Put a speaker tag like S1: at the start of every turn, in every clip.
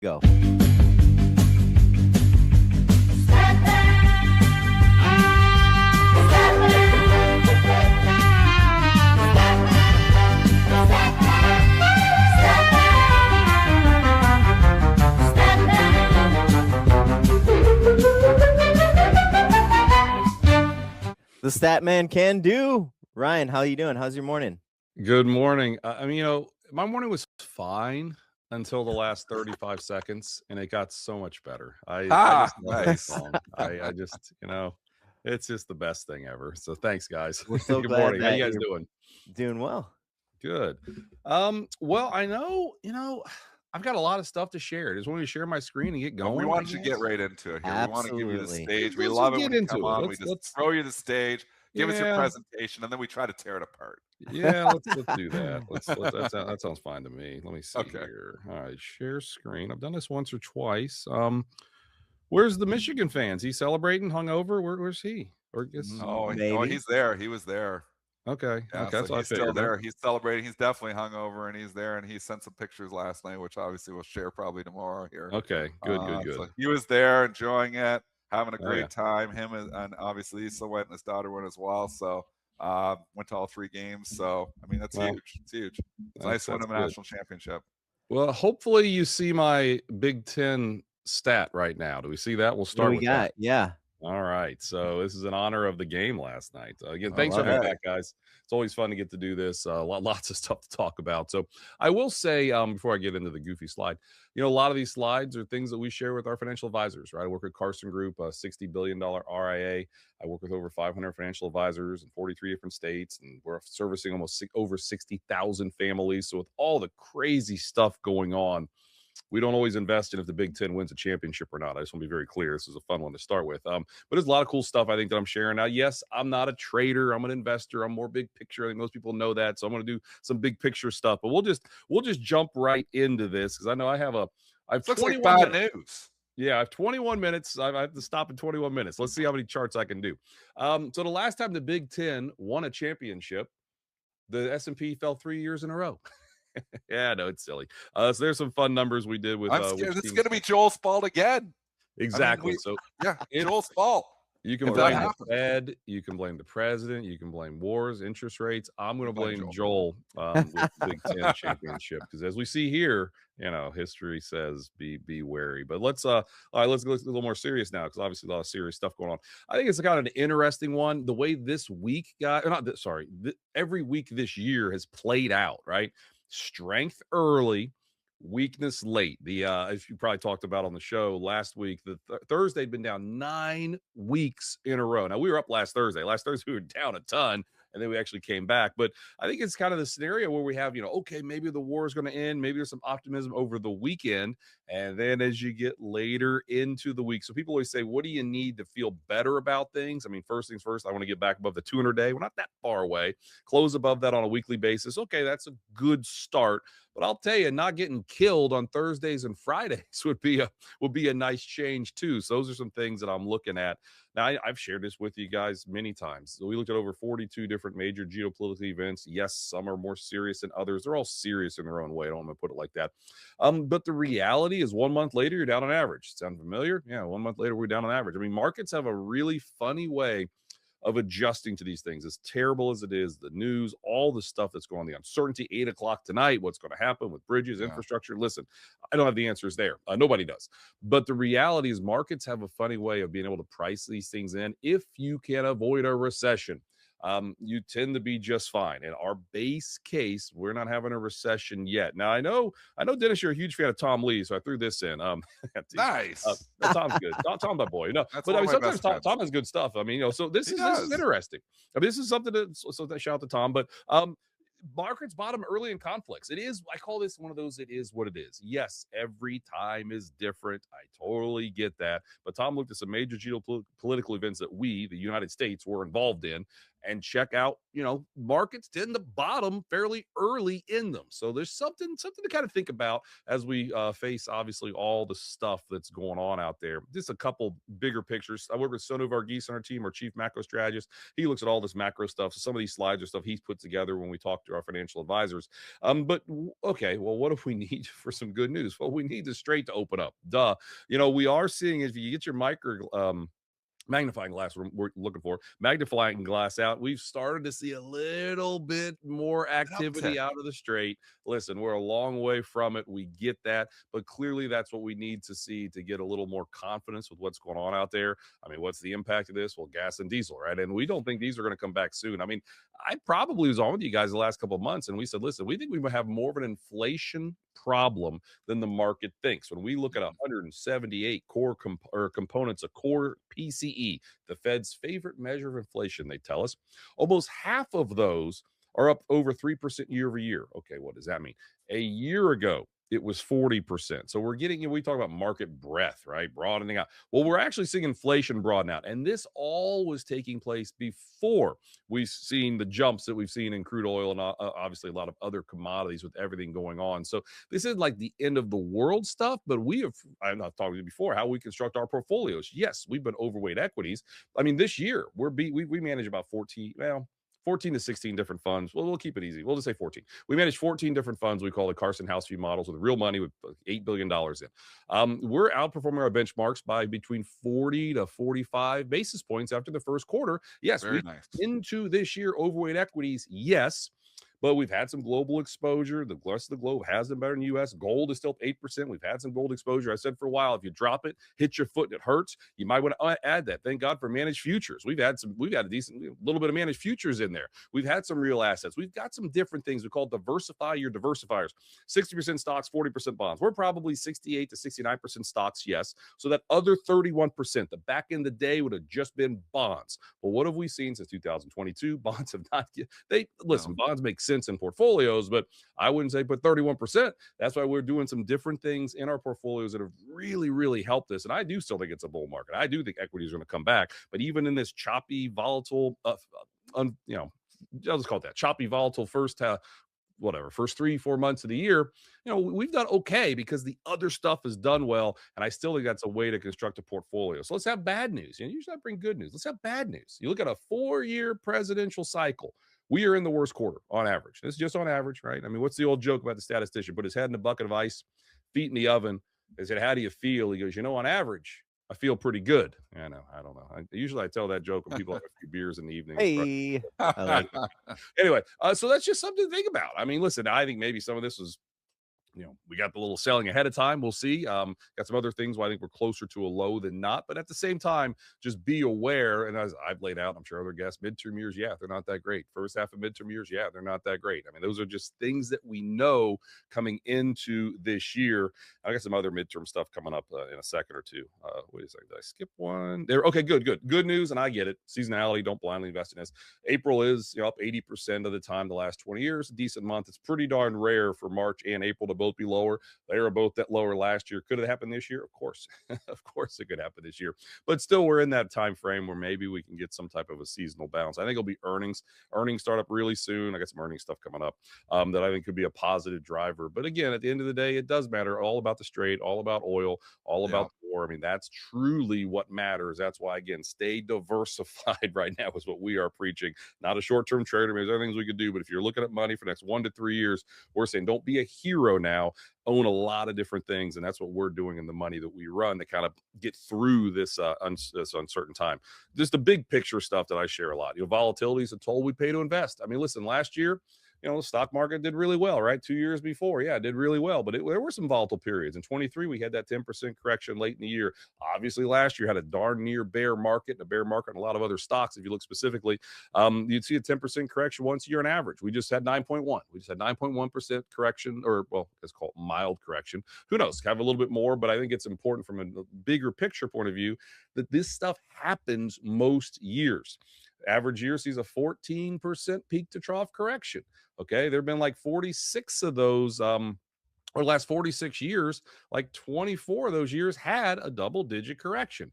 S1: Go. The Stat Man can do. Ryan, how you doing? How's your morning?
S2: Good morning. My morning was fine until the last 35 seconds, and it got so much better. I just love that
S3: Nice.
S2: song. I just, it's just the best thing ever. So thanks, guys.
S1: We're so
S2: Good
S1: glad
S2: morning. How
S1: that
S2: you guys
S1: you're
S2: doing?
S1: doing well.
S2: Good. Well, I know, I've got a lot of stuff to share. Just want me to share my screen and get
S3: Well, we
S2: going, I
S3: want you to get
S2: guess.
S3: right into it here. We want to give you the
S1: Absolutely.
S3: stage. We
S2: Let's
S3: love
S2: just
S3: it when
S2: get
S3: you
S2: into
S3: come
S2: it.
S3: on. We just
S2: Let's
S3: throw you the stage, give us your
S2: yeah.
S3: presentation, and then we try to tear it apart.
S2: Yeah, let's do that. That sounds fine to me. Let me see
S3: Okay.
S2: here. All right, share screen. I've done this once or twice. Where's the Michigan fans? He celebrating hungover? Where's he? Or guess
S3: No,
S1: Maybe.
S3: he's there. He was there.
S2: okay.
S3: Yeah,
S2: Okay,
S3: so
S2: that's what I
S3: he's still
S2: figured. Okay.
S3: there. He's celebrating. He's definitely hungover, and he's there. And he sent some pictures last night, which obviously we'll share probably tomorrow here.
S2: Okay, good.
S3: So he was there, enjoying it, having a
S2: Oh yeah.
S3: great time. Him and obviously Lisa went, and his daughter went as well. So went to all 3 games. So I mean, that's
S2: Well,
S3: huge. It's huge. It's nice to win
S2: that's
S3: a
S2: good.
S3: national championship.
S2: Well, hopefully you see my Big Ten stat right now. Do we see that? We'll
S1: What do
S2: start
S1: we
S2: with that.
S1: got? Yeah.
S2: All right. So this is in honor of the game last night. Again,
S1: I
S2: thanks for
S1: love
S2: having
S1: it.
S2: me back, guys. It's always fun to get to do this. Lots of stuff to talk about. So I will say, before I get into the goofy slide, a lot of these slides are things that we share with our financial advisors, right? I work at Carson Group, a $60 billion RIA. I work with over 500 financial advisors in 43 different states, and we're servicing almost over 60,000 families. So with all the crazy stuff going on, we don't always invest in if the Big Ten wins a championship or not. I just want to be very clear. This is a fun one to start with. But there's a lot of cool stuff I think that I'm sharing. Now, yes, I'm not a trader. I'm an investor. I'm more big picture. I think most people know that. So I'm going to do some big picture stuff. But we'll just jump right into this because I know I have
S3: Looks like
S2: 21
S3: bad
S2: minutes.
S3: news.
S2: Yeah, I have 21 minutes. I have to stop in 21 minutes. Let's see how many charts I can do. So the last time the Big Ten won a championship, the S&P fell 3 years in a row. Yeah, no, it's silly. So there's some fun numbers we did with
S3: I'm scared
S2: which
S3: it's
S2: teams.
S3: going to be Joel's fault again.
S2: Exactly. It's
S3: Joel's fault.
S2: you can
S3: If that
S2: blame the
S3: happens.
S2: Fed, you can blame the president, you can blame wars, interest rates. I'm going to
S3: Blame
S2: blame Joel with the Big Ten championship because as we see here, history says be wary. But let's all right, let's go a little more serious now because obviously a lot of serious stuff going on. I think it's kind of an interesting one. The way this week every week this year has played out, right? Strength early, weakness late. As you probably talked about on the show last week, the Thursday had been down 9 weeks in a row. Now we were up last Thursday. Last Thursday we were down a ton, and then we actually came back. But I think it's kind of the scenario where we have, okay, maybe the war is going to end. Maybe there's some optimism over the weekend, and then as you get later into the week, so people always say, what do you need to feel better about things? I mean, first things first, I want to get back above the 200-day. We're not that far away. Close above that on a weekly basis. Okay, that's a good start. But I'll tell you, not getting killed on Thursdays and Fridays would be a nice change too. So those are some things that I'm looking at. Now, I've shared this with you guys many times. So we looked at over 42 different major geopolitical events. Yes, some are more serious than others. They're all serious in their own way. I don't want to put it like that. But the reality is 1 month later, you're down on average. Sound familiar? Yeah, 1 month later, we're down on average. I mean, markets have a really funny way of adjusting to these things. As terrible as it is, the news, all the stuff that's going on, the uncertainty, 8 o'clock tonight, what's going to happen with bridges, infrastructure. Listen, I don't have the answers there. Nobody does. But the reality is markets have a funny way of being able to price these things in. If you can avoid a recession, you tend to be just fine. In our base case, we're not having a recession yet. Now, I know, Dennis, you're a huge fan of Tom Lee, so I threw this in.
S3: Nice.
S2: Tom's good. Tom's my boy.
S3: That's
S2: But I
S3: one
S2: mean,
S3: of my
S2: sometimes
S3: best
S2: Tom has good stuff. I mean, so this is interesting. I mean, this is something that shout out to Tom. But markets bottom early in conflicts. It is, I call this one of those, it is what it is. Yes, every time is different. I totally get that. But Tom looked at some major geopolitical events that we, the United States, were involved in. and check out, markets tend to bottom fairly early in them. So there's something to kind of think about as we face obviously all the stuff that's going on out there. Just a couple bigger pictures. I work with Sonu Varghese on our team, our chief macro strategist. He looks at all this macro stuff. So some of these slides are stuff he's put together when we talk to our financial advisors. Okay, well, what if we need for some good news? Well, we need the Strait to open up. Duh. We are seeing, if you get your magnifying glass we're looking for, magnifying glass out, we've started to see a little bit more activity out of the Strait. Listen, we're a long way from it, we get that, but clearly that's what we need to see to get a little more confidence with what's going on out there. I mean, what's the impact of this? Well, gas and diesel, right? And we don't think these are going to come back soon. I mean, I probably was on with you guys the last couple of months, and we said, listen, we think we might have more of an inflation problem than the market thinks. When we look at 178 core components of core PCE, the Fed's favorite measure of inflation, they tell us, almost half of those are up over 3% year over year. Okay, what does that mean? A year ago, it was 40%. So we're getting, we talk about market breadth, right? Broadening out. Well, we're actually seeing inflation broaden out. And this all was taking place before we've seen the jumps that we've seen in crude oil and obviously a lot of other commodities with everything going on. So this isn't like the end of the world stuff, but I've talked to you before, how we construct our portfolios. Yes, we've been overweight equities. I mean, this year we manage about 14 to 16 different funds. Well, we'll keep it easy. We'll just say 14. We manage 14 different funds we call the Carson House View models with real money with $8 billion in. We're outperforming our benchmarks by between 40 to 45 basis points after the first quarter. Yes,
S3: Very nice.
S2: Into this year, overweight equities, yes. But we've had some global exposure. The rest of the globe has been better than the U.S. Gold is still 8%. We've had some gold exposure. I said for a while, if you drop it, hit your foot, and it hurts, you might want to add that. Thank God for managed futures. We've had a little bit of managed futures in there. We've had some real assets. We've got some different things we call diversify your diversifiers. 60% stocks, 40% bonds. We're probably 68 to 69% stocks, yes. So that other 31%, the back in the day would have just been bonds. Well, what have we seen since 2022? Bonds have not. Bonds make sense in portfolios, but I wouldn't say put 31%. That's why we're doing some different things in our portfolios that have really, really helped us. And I do still think it's a bull market. I do think equities are going to come back, but even in this choppy, volatile, I'll just call it that choppy, volatile first 3-4 months of the year, we've done okay because the other stuff is done well. And I still think that's a way to construct a portfolio. So let's have bad news. Usually I bring good news. Let's have bad news. You look at a 4-year presidential cycle. We are in the worst quarter on average. This is just on average, right? I mean, what's the old joke about the statistician? Put his head in a bucket of ice, feet in the oven. They said, how do you feel? He goes, on average, I feel pretty good. I don't know. Usually I tell that joke when people have a few beers in the evening.
S1: Hey, I like it.
S2: Anyway, so that's just something to think about. I mean, listen, I think maybe some of this was, we got the little selling ahead of time. We'll see. Got some other things where I think we're closer to a low than not. But at the same time, just be aware. And as I've laid out, I'm sure other guests, midterm years, yeah, they're not that great. First half of midterm years, yeah, they're not that great. I mean, those are just things that we know coming into this year. I got some other midterm stuff coming up in a second or two. Wait a second. Did I skip one? There. Okay, good news. And I get it. Seasonality, don't blindly invest in this. April is up 80% of the time the last 20 years. A decent month. It's pretty darn rare for March and April to both be lower. They were both that lower last year. Could it happen this year? Of course. Of course it could happen this year. But still, we're in that time frame where maybe we can get some type of a seasonal bounce. I think it'll be earnings. Earnings start up really soon. I got some earnings stuff coming up that I think could be a positive driver. But again, at the end of the day, it does matter. All about the Strait, all about oil, all about the war. I mean, that's truly what matters. That's why, again, stay diversified right now is what we are preaching. Not a short-term trader. I mean, there's other things we could do. But if you're looking at money for the next 1 to 3 years, we're saying don't be a hero now. Own a lot of different things, and that's what we're doing in the money that we run to kind of get through this uncertain time. Just the big picture stuff that I share a lot. Volatility is a toll we pay to invest. I mean, listen, last year, the stock market did really well, right? 2 years before, yeah, it did really well, but there were some volatile periods. In 23, we had that 10% correction late in the year. Obviously, last year had a darn near bear market, and a lot of other stocks. If you look specifically, you'd see a 10% correction once a year on average. We just had 9.1. We just had 9.1% correction, it's called mild correction. Who knows? Have a little bit more, but I think it's important from a bigger picture point of view that this stuff happens most years. Average year sees a 14% peak to trough correction. Okay, there have been like 46 of those or the last 46 years, like 24 of those years had a double-digit correction.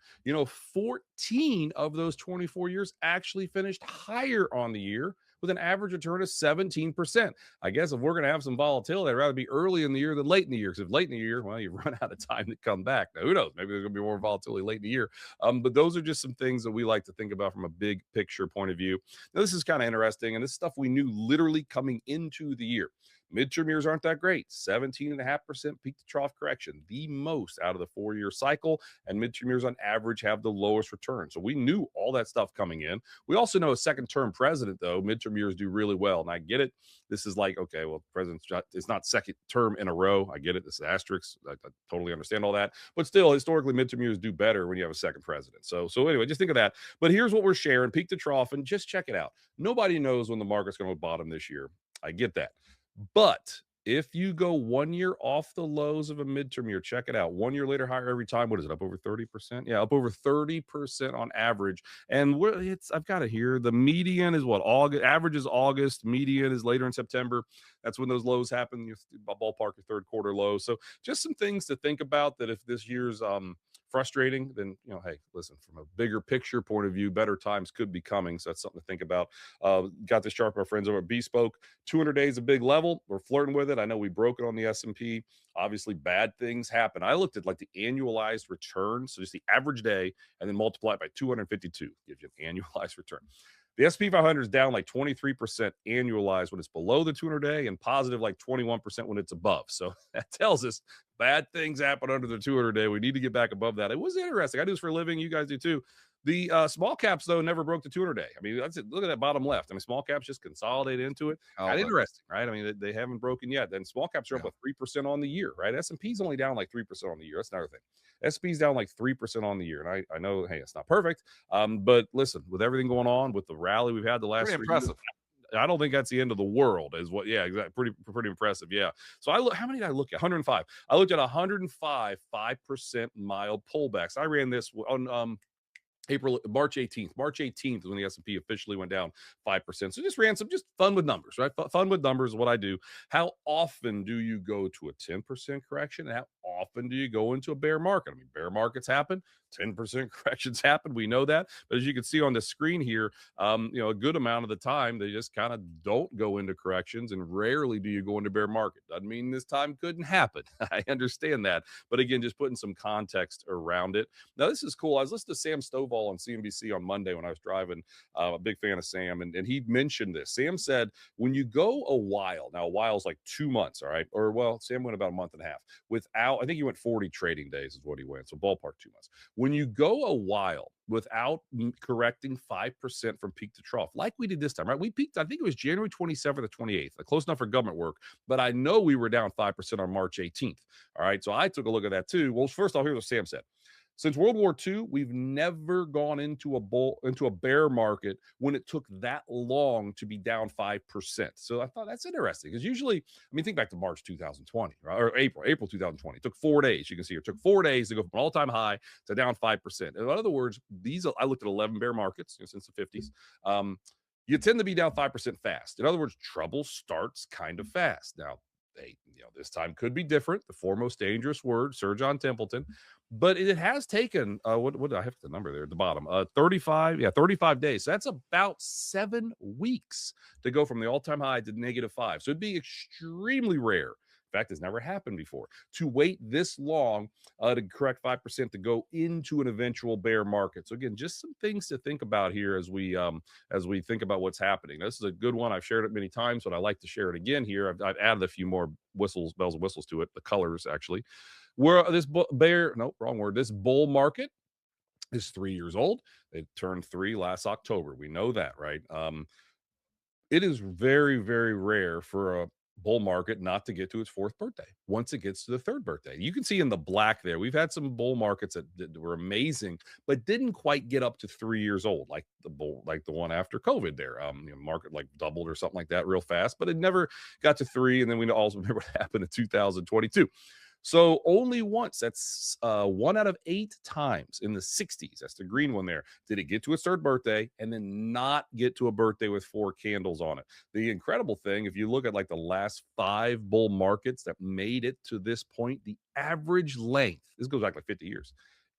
S2: 14 of those 24 years actually finished higher on the year with an average return of 17%. I guess if we're going to have some volatility, I'd rather be early in the year than late in the year. Because if late in the year, well, you run out of time to come back. Now, who knows? Maybe there's going to be more volatility late in the year. But those are just some things that we like to think about from a big picture point of view. Now, this is kind of interesting, and this stuff we knew literally coming into the year. Midterm years aren't that great. 17.5% peak to trough correction, the most out of the 4-year cycle. And midterm years on average have the lowest return. So we knew all that stuff coming in. We also know a second term president, though, midterm years do really well. And I get it. This is like, okay, well, president's it's not second term in a row. I get it. This is asterisk. I totally understand all that. But still, historically, midterm years do better when you have a second president. So anyway, just think of that. But here's what we're sharing, peak to trough, and just check it out. Nobody knows when the market's going to bottom this year. I get that. But if you go 1 year off the lows of a midterm year, check it out. 1 year later, higher every time. What is it? Up over 30%? Yeah, up over 30% on average. And I've got it here. The median is what? August. Average is August. Median is later in September. That's when those lows happen. You ballpark your third quarter low. So just some things to think about, that if this year's frustrating, then hey, listen, from a bigger picture point of view, better times could be coming. So that's something to think about. Got this chart from our friends over at Bespoke. 200 days a big level. We're flirting with it. I know we broke it on the S&P. Obviously, bad things happen. I looked at like the annualized return, so just the average day, and then multiply it by 252. Gives you an annualized return. The S&P 500 is down like 23% annualized when it's below the 200-day, and positive like 21% when it's above. So that tells us bad things happen under the 200-day. We need to get back above that. It was interesting. I do this for a living. You guys do too. The small caps, though, never broke the 200-day. I mean, that's it. Look at that bottom left. I mean, small caps just consolidate into it. Kind of interesting, right? I mean, they haven't broken yet. Then small caps are up 3% on the year, right? S&P's only down like 3% on the year. That's another thing. S&P's down like 3% on the year. And I know, hey, it's not perfect. But listen, with everything going on, with the rally we've had the last 3 years, I don't think that's the end of the world, is what. Yeah, exactly. Pretty impressive. Yeah. So how many did I look at? 105. I looked at 105 5% mild pullbacks. I ran this on March 18th. March 18th is when the S&P officially went down 5%. So just ran some fun with numbers, right? Fun with numbers is what I do. How often do you go to a 10% correction? And how often do you go into a bear market? I mean, bear markets happen, 10% corrections happen. We know that. But as you can see on the screen here, a good amount of the time, they just kind of don't go into corrections, and rarely do you go into bear market. Doesn't mean this time couldn't happen. I understand that. But again, just putting some context around it. Now, this is cool. I was listening to Sam Stovall on CNBC on Monday when I was driving. A big fan of Sam, and he mentioned this. Sam said, when you go a while, now a while is like 2 months, all right? Or, well, Sam went about a month and a half without, I think he went 40 trading days is what he went. So ballpark 2 months. When you go a while without correcting 5% from peak to trough, like we did this time, right? We peaked, I think it was January 27th or 28th, close enough for government work, but I know we were down 5% on March 18th. All right. So I took a look at that too. Well, first, here's what Sam said. Since World War II, we've never gone into a bear market when it took that long to be down 5%. So I thought that's interesting, because usually, I mean, think back to March 2020, right? Or April 2020. It took 4 days. You can see here, it took 4 days to go from an all-time high to down 5%. In other words, I looked at 11 bear markets since the 50s. You tend to be down 5% fast. In other words, trouble starts kind of fast. Now, this time could be different. The foremost dangerous word, Sir John Templeton. But it has taken, what did I have the number there at the bottom? 35 days. So that's about 7 weeks to go from the all-time high to -5. So it'd be extremely rare. In fact, it's never happened before to wait this long to correct 5% to go into an eventual bear market. So again, just some things to think about here as we think about what's happening. This is a good one. I've shared it many times, but I like to share it again here. I've added a few more bells and whistles to it. The colors, actually. This bull market is 3 years old. It turned 3 last October. We know that, right? It is very, very rare for a bull market not to get to its 4th birthday. Once it gets to the 3rd birthday, you can see in the black there, we've had some bull markets that were amazing, but didn't quite get up to 3 years old, like the one after COVID there. Market like doubled or something like that real fast, but it never got to 3. And then we also remember what happened in 2022. So only once, that's 1 out of 8 times in the 60s, that's the green one there, did it get to its third birthday and then not get to a birthday with 4 candles on it. The incredible thing, if you look at like the last 5 bull markets that made it to this point, the average length, this goes back like 50 years,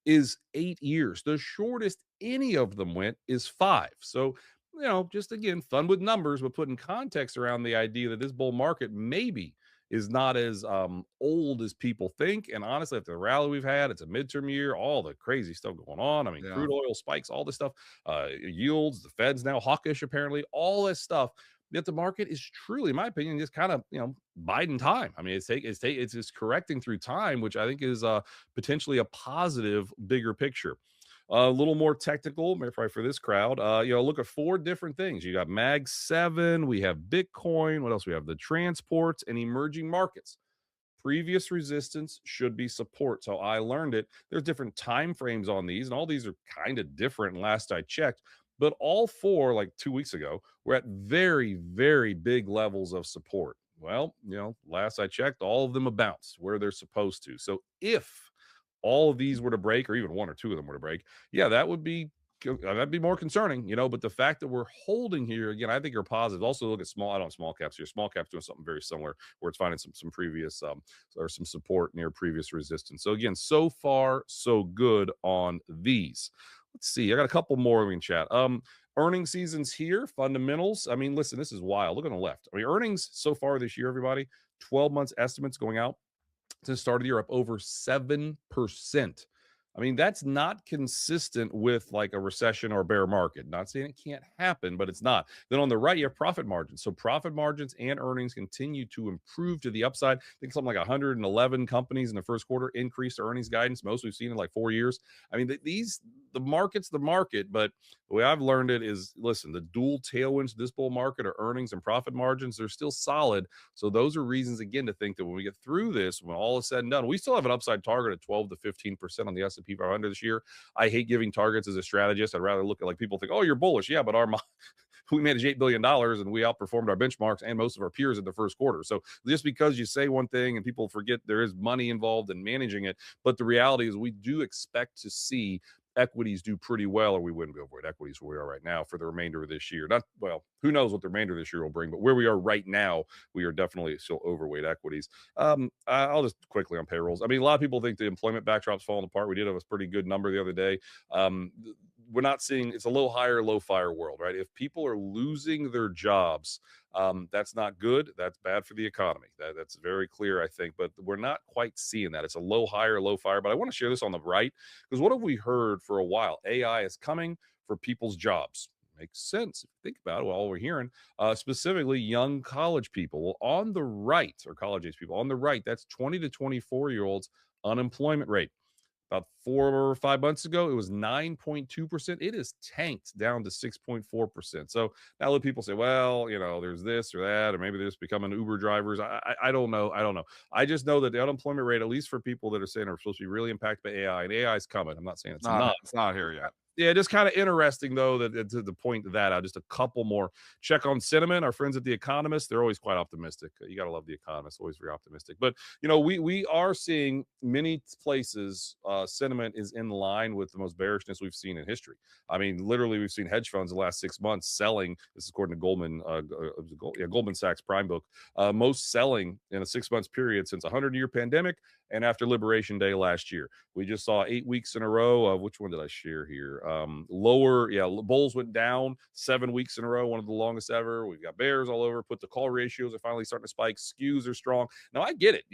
S2: is 8 years. The shortest any of them went is 5. So, just again, fun with numbers, but putting context around the idea that this bull market maybe is not as old as people think. And honestly, after the rally we've had, it's a midterm year, all the crazy stuff going on. I mean,
S3: Yeah.
S2: crude oil spikes, all this stuff, yields, the Fed's now hawkish, apparently, all this stuff. Yet the market is truly, in my opinion, just kind of biding time. I mean, it's just correcting through time, which I think is potentially a positive, bigger picture. A little more technical, maybe probably for this crowd. Look at 4 different things. You got Mag 7, we have Bitcoin. What else? We have the transports and emerging markets. Previous resistance should be support. So I learned it. There's different time frames on these, and all these are kind of different last I checked. But all 4, like 2 weeks ago, were at very, very big levels of support. Well, last I checked, all of them have bounced where they're supposed to. So if all of these were to break, or even 1 or 2 of them were to break, yeah, that'd be more concerning, But the fact that we're holding here again, I think are positive. Also, look at I don't small caps here. Small caps doing something very similar, where it's finding some previous or some support near previous resistance. So again, so far so good on these. Let's see. I got a couple more we can chat. Earnings seasons here, fundamentals. I mean, listen, this is wild. Look on the left. I mean, earnings so far this year, everybody, 12 months estimates going out to the start of the year up over 7%. I mean, that's not consistent with like a recession or a bear market. Not saying it can't happen, but it's not. Then on the right, you have profit margins. So profit margins and earnings continue to improve to the upside. I think something like 111 companies in the first quarter increased their earnings guidance, most we've seen in like 4 years. I mean, the market's the market, but the way I've learned it is, listen, the dual tailwinds of this bull market are earnings and profit margins. They're still solid. So those are reasons, again, to think that when we get through this, when all is said and done, we still have an upside target of 12 to 15% on the S&P 500 this year. I hate giving targets as a strategist. I'd rather look at, like, people think, oh, you're bullish. Yeah, but we managed $8 billion and we outperformed our benchmarks and most of our peers in the first quarter. So just because you say one thing and people forget there is money involved in managing it, but the reality is we do expect to see equities do pretty well, or we wouldn't be overweight equities where we are right now for the remainder of this year. Who knows what the remainder of this year will bring, but where we are right now, we are definitely still overweight equities. I'll just quickly on payrolls. I mean, a lot of people think the employment backdrop's falling apart. We did have a pretty good number the other day. We're not seeing, it's a low hire, low fire world, right? If people are losing their jobs, that's not good. That's bad for the economy. That's very clear, I think, but we're not quite seeing that. It's a low hire, low fire. But I want to share this on the right, because what have we heard for a while? AI is coming for people's jobs. Makes sense if you think about it. Well, all we're hearing, specifically young college people. Well, on the right, or college age people, on the right, that's 20 to 24-year-olds unemployment rate. About 4 or 5 months ago, it was 9.2%. It has tanked down to 6.4%. So now let people say, well, there's this or that, or maybe they're just becoming Uber drivers. I don't know. I don't know. I just know that the unemployment rate, at least for people that are saying are supposed to be really impacted by AI, and AI is coming. I'm not saying it's not.
S3: It's not here yet.
S2: Yeah, just kind of interesting, though, that to the point of that out. Just a couple more. Check on sentiment. Our friends at The Economist, they're always quite optimistic. You got to love The Economist, always very optimistic. But, we are seeing many places sentiment is in line with the most bearishness we've seen in history. I mean, literally, we've seen hedge funds the last 6 months selling. This is according to Goldman Sachs Prime Book. Most selling in a 6 months period since a 100-year pandemic and after Liberation Day last year. We just saw 8 weeks in a row of, which one did I share here? Bulls went down 7 weeks in a row, one of the longest ever. We've got bears all over. Put the call ratios are finally starting to spike. Skews are strong. Now I get it.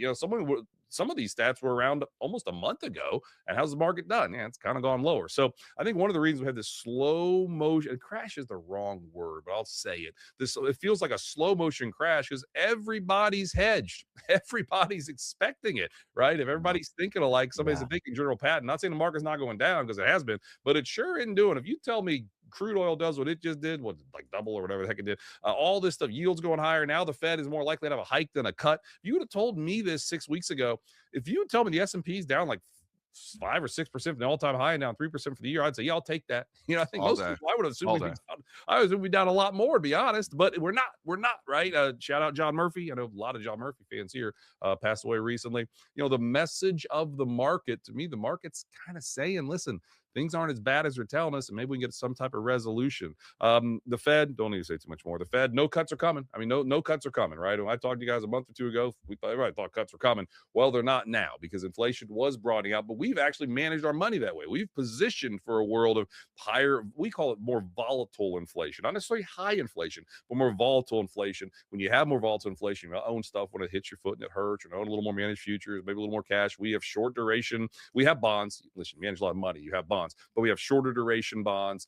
S2: Some of these stats were around almost a month ago. And how's the market done? Yeah, it's kind of gone lower. So I think one of the reasons we have this slow motion, crash is the wrong word, but I'll say it. It feels like a slow motion crash because everybody's hedged. Everybody's expecting it, right? If everybody's thinking alike, somebody's thinking General Patton. Not saying the market's not going down, because it has been, but it sure isn't doing. If you tell me crude oil does what it just did, what, like double or whatever the heck it did, all this stuff, yields going higher. Now the Fed is more likely to have a hike than a cut. If you would have told me this 6 weeks ago, if you would tell me the S&P is down like 5 or 6% from the all-time high and down 3% for the year, I'd say, yeah, I'll take that. You know, I think
S3: All
S2: most
S3: day.
S2: people, I would assume
S3: All
S2: we'd be
S3: day.
S2: down, I would assume we'd be down a lot more, to be honest, but we're not, right? Shout out John Murphy. I know a lot of John Murphy fans here passed away recently. You know, the message of the market, to me, the market's kind of saying, listen, things aren't as bad as they're telling us, and maybe we can get some type of resolution. The Fed, don't need to say too much more. The Fed, no cuts are coming. I mean, no cuts are coming, right? When I talked to you guys a month or two ago, everybody thought cuts were coming. Well, they're not now because inflation was broadening out, but we've actually managed our money that way. We've positioned for a world of higher, we call it more volatile inflation, not necessarily high inflation, but more volatile inflation. When you have more volatile inflation, you own stuff when it hits your foot and it hurts, or own a little more managed futures, maybe a little more cash. We have short duration. We have bonds. Listen, you manage a lot of money. You have bonds, but we have shorter duration bonds,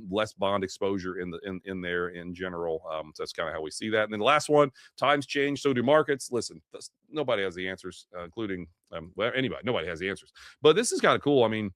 S2: less bond exposure in there in general. So that's kind of how we see that. And then the last one, times change, so do markets. Listen, nobody has the answers, including anybody. Nobody has the answers. But this is kind of cool. I mean,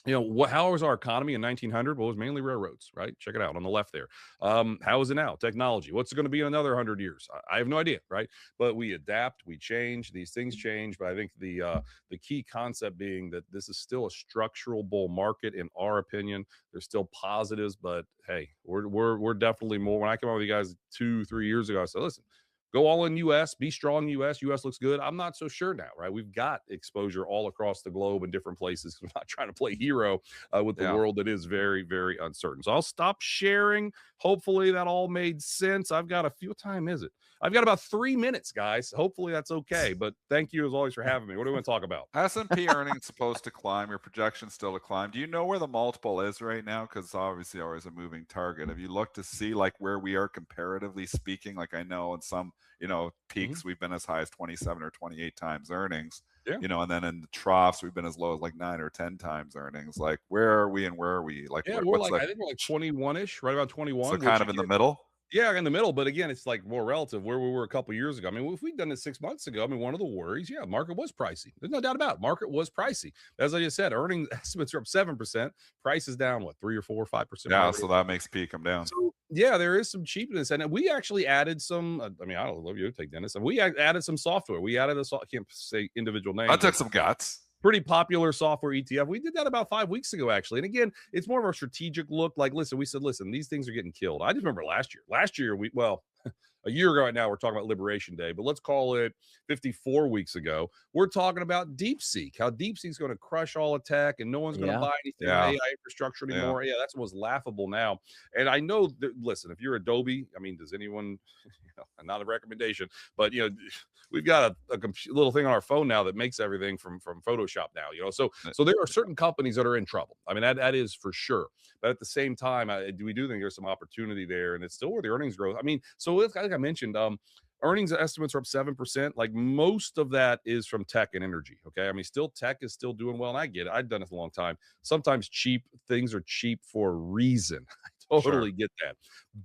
S2: you know, how was our economy in 1900? Well, it was mainly railroads, right? Check it out on the left there. How is it now? Technology. What's it going to be in another 100 years? I have no idea, right? But we adapt, we change. These things change. But I think the key concept being that this is still a structural bull market, in our opinion. There's still positives, but hey, we're definitely more. When I came out with you guys 2-3 years ago, I said, listen, go all in U.S., be strong U.S. U.S. looks good. I'm not so sure now, right? We've got exposure all across the globe in different places. We're not trying to play hero with the world that is very, very uncertain. So I'll stop sharing. Hopefully that all made sense. I've got a few. What time is it? I've got about 3 minutes, guys. Hopefully that's okay. But thank you as always for having me. What do we want to talk about?
S3: S&P earnings supposed to climb. Your projection's still to climb. Do you know where the multiple is right now? Because obviously always a moving target. Have you looked to see like where we are comparatively speaking? Like I know in some, you know, peaks we've been as high as 27 or 28 times earnings.
S2: Yeah.
S3: You know, and then in the troughs we've been as low as like 9 or 10 times earnings. Like where are we and where are we? Like
S2: yeah,
S3: what's
S2: I think we're like 21-ish, right about 21.
S3: So kind of in the middle.
S2: Yeah, in the middle, but again, it's like more relative where we were a couple years ago. I mean, if we'd done this 6 months ago, I mean, one of the worries, market was pricey. There's no doubt about it. Market was pricey. As I just said, earnings estimates are up 7%. Price is down, 3 or 4 or 5%.
S3: Yeah, so that makes P come down.
S2: So, yeah, there is some cheapness. And we actually added some, I mean, I don't know, you take Dennis. And we added some software. We added I can't say individual names.
S3: I took some guts.
S2: Pretty popular software ETF. We did that about 5 weeks ago, actually. And again, it's more of a strategic look. Like, we said, these things are getting killed. I just remember last year. A year ago right now, we're talking about Liberation Day, but let's call it 54 weeks ago. We're talking about DeepSeek, how DeepSeek's going to crush all of tech and no one's going to buy anything AI infrastructure anymore. Yeah, that's what's laughable now. And I know that, listen, if you're Adobe, I mean, does anyone, not a recommendation, but, we've got a little thing on our phone now that makes everything from Photoshop now, so there are certain companies that are in trouble. I mean, that is for sure. But at the same time, we do think there's some opportunity there, and it's still where the earnings growth. I mean, so I think I mentioned, earnings estimates are up 7%. Like most of that is from tech and energy. Okay. I mean, tech is still doing well. And I get it. I've done it a long time. Sometimes things are cheap for a reason. I totally get that.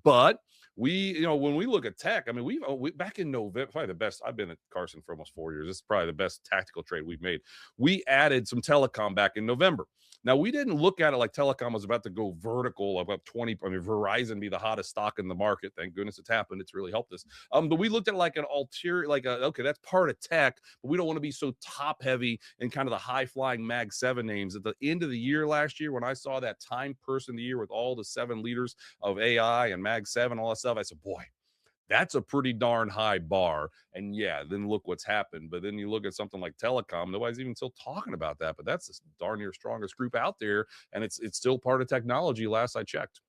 S2: But when we look at tech, I mean, we back in November, probably the best. I've been at Carson for almost 4 years. This is probably the best tactical trade we've made. We added some telecom back in November. Now, we didn't look at it like telecom was about to go vertical, about 20. I mean, Verizon be the hottest stock in the market. Thank goodness it's happened. It's really helped us. But we looked at it like an ulterior, okay, that's part of tech, but we don't want to be so top heavy in kind of the high flying Mag 7 names. At the end of the year last year, when I saw that Time Person of the Year with all the 7 leaders of AI and Mag 7, all that stuff, I said, boy, that's a pretty darn high bar. And then look what's happened. But then you look at something like telecom, nobody's even still talking about that, but that's the darn near strongest group out there. And it's still part of technology last I checked.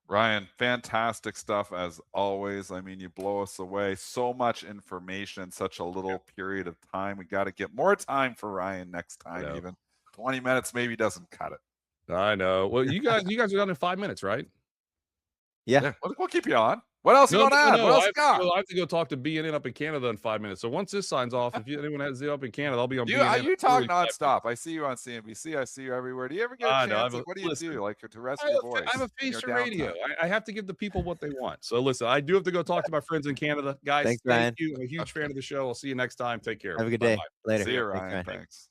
S3: Ryan, fantastic stuff as always. I mean, you blow us away. So much information in such a little period of time. We got to get more time for Ryan next time. Even 20 minutes maybe doesn't cut it.
S2: I know. Well, you guys are done in 5 minutes, right?
S1: Yeah.
S3: We'll keep you on. What else you going to add? What else you got?
S2: I have to go talk to BNN up in Canada in 5 minutes. So once this signs off, if anyone has it up in Canada, I'll be on BNN.
S3: You talk nonstop. I see you on CNBC. I see you everywhere. Do you ever get a chance? What do you do? Like to rest your voice?
S2: I have a face for radio. I have to give the people what they want. So listen, I do have to go talk to my friends in Canada. Guys,
S1: thanks, Ryan.
S2: Thank you. I'm a huge fan of the show. I'll see you next time. Take care.
S1: Have a good day. Later.
S3: See you, Ryan. Thanks.